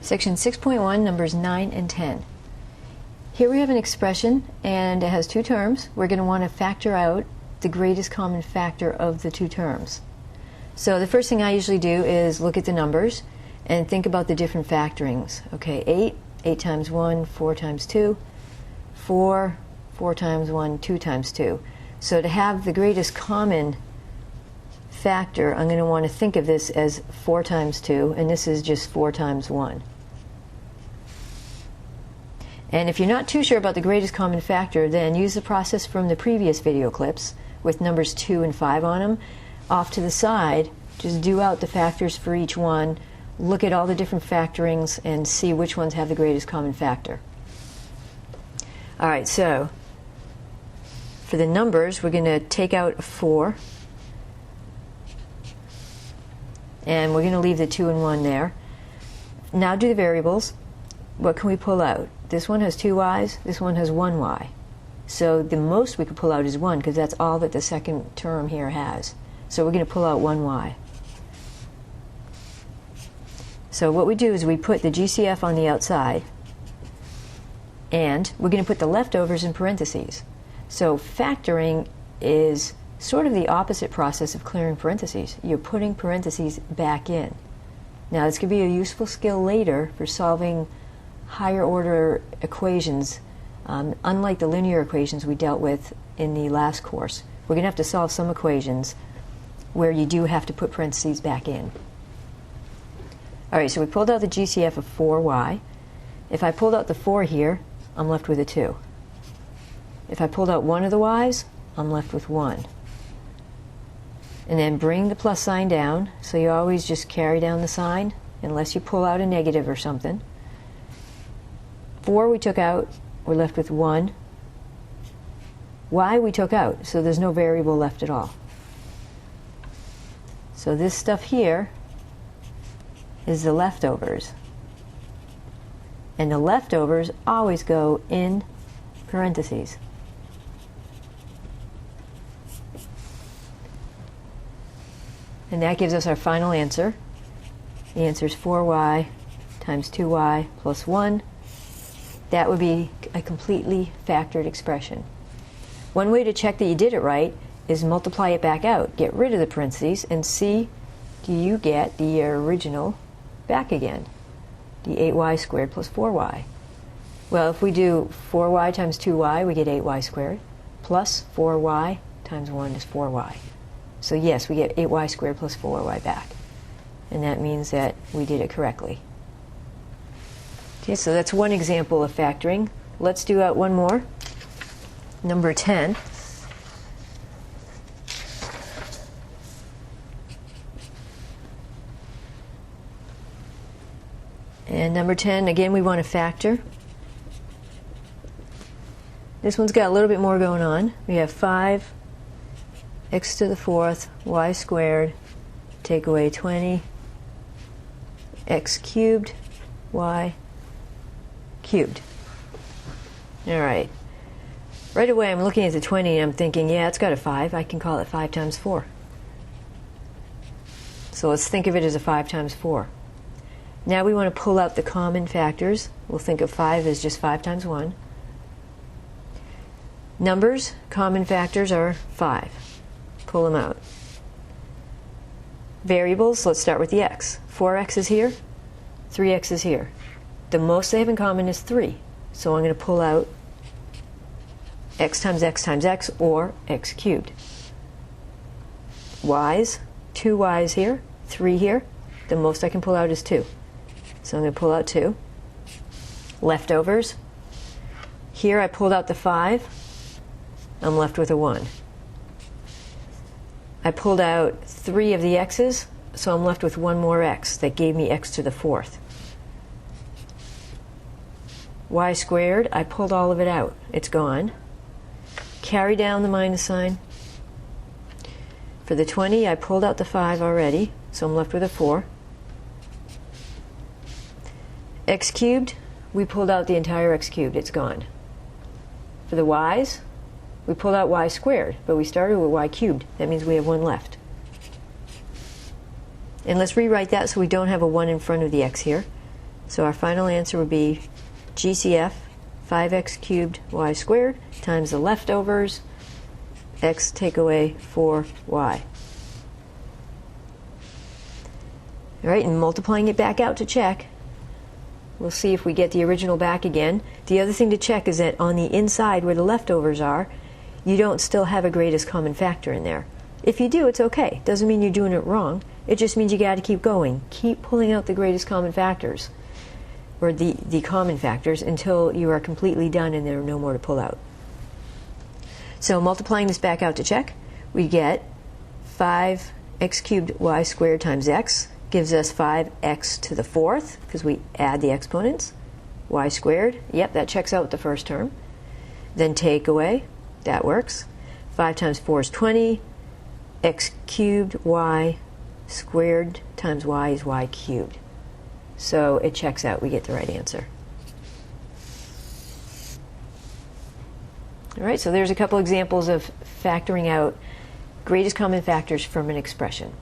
Section 6.1, numbers 9 and 10. Here we have an expression, and it has two terms. We're going to want to factor out the greatest common factor of the two terms. So the first thing I usually do is look at the numbers and think about the different factorings. Okay, 8 times 1, 4 times 2, 4 times 1, 2 times 2. So to have the greatest common factor, I'm going to want to think of this as 4 times 2, and this is just 4 times 1. And if you're not too sure about the greatest common factor, then use the process from the previous video clips with numbers 2 and 5 on them. Off to the side, just do out the factors for each one, look at all the different factorings, and see which ones have the greatest common factor. Alright, so for the numbers, we're going to take out a 4, and we're going to leave the 2 and 1 there. Now do the variables. What can we pull out? This one has 2 y's, this one has 1 y. So the most we could pull out is 1, because that's all that the second term here has. So we're going to pull out 1 y. So what we do is we put the GCF on the outside, and we're going to put the leftovers in parentheses. So factoring is sort of the opposite process of clearing parentheses. You're putting parentheses back in. Now this could be a useful skill later for solving higher order equations. Unlike the linear equations we dealt with in the last course, we're going to have to solve some equations where you do have to put parentheses back in. Alright, so we pulled out the GCF of 4y. If I pulled out the 4 here, I'm left with a 2. If I pulled out one of the y's, I'm left with 1. And then bring the plus sign down, so you always just carry down the sign unless you pull out a negative or something. 4 we took out, we're left with 1. Y we took out, so there's no variable left at all. So this stuff here is the leftovers. And the leftovers always go in parentheses. And that gives us our final answer. The answer is 4y times 2y plus 1. That would be a completely factored expression. One way to check that you did it right is multiply it back out. Get rid of the parentheses and see, do you get the original back again? The 8y squared plus 4y. Well, if we do 4y times 2y, we get 8y squared, plus 4y times 1 is 4y. So yes, we get 8y squared plus 4y back. And that means that we did it correctly. Okay, so that's one example of factoring. Let's do out one more. Number 10. And number 10, again, we want to factor. This one's got a little bit more going on. We have 5 x to the 4th y squared, take away 20 x cubed y cubed. Alright. Right away I'm looking at the 20 and I'm thinking, yeah, it's got a 5. I can call it 5 times 4. So let's think of it as a 5 times 4. Now we want to pull out the common factors. We'll think of 5 as just 5 times 1. Numbers, common factors are 5. Pull them out. Variables, let's start with the x. 4x is here, 3x is here. The most they have in common is 3. So I'm going to pull out x times x, or x cubed. Y's, 2 y's here, 3 here. The most I can pull out is 2. So I'm going to pull out 2. Leftovers. Here I pulled out the 5. I'm left with a 1. I pulled out 3 of the x's, so I'm left with 1 more x. That gave me x to the 4th. Y squared, I pulled all of it out. It's gone. Carry down the minus sign. For the 20, I pulled out the 5 already, so I'm left with a 4. X cubed, we pulled out the entire x cubed. It's gone. For the y's, we pulled out y squared, but we started with y cubed. That means we have 1 left. And let's rewrite that so we don't have a 1 in front of the x here. So our final answer would be GCF 5x cubed y squared times the leftovers x take away 4y. All right, and multiplying it back out to check, we'll see if we get the original back again. The other thing to check is that on the inside where the leftovers are, you don't still have a greatest common factor in there. If you do, it's okay. Doesn't mean you're doing it wrong. It just means you got to keep going. Keep pulling out the greatest common factors, or the common factors, until you are completely done and there are no more to pull out. So multiplying this back out to check, we get 5x cubed y squared times x gives us 5x to the fourth, because we add the exponents. Y squared, yep, that checks out with the first term. Then take away, that works. 5 times 4 is 20. X cubed y squared times y is y cubed. So it checks out, we get the right answer. All right, so there's a couple examples of factoring out greatest common factors from an expression.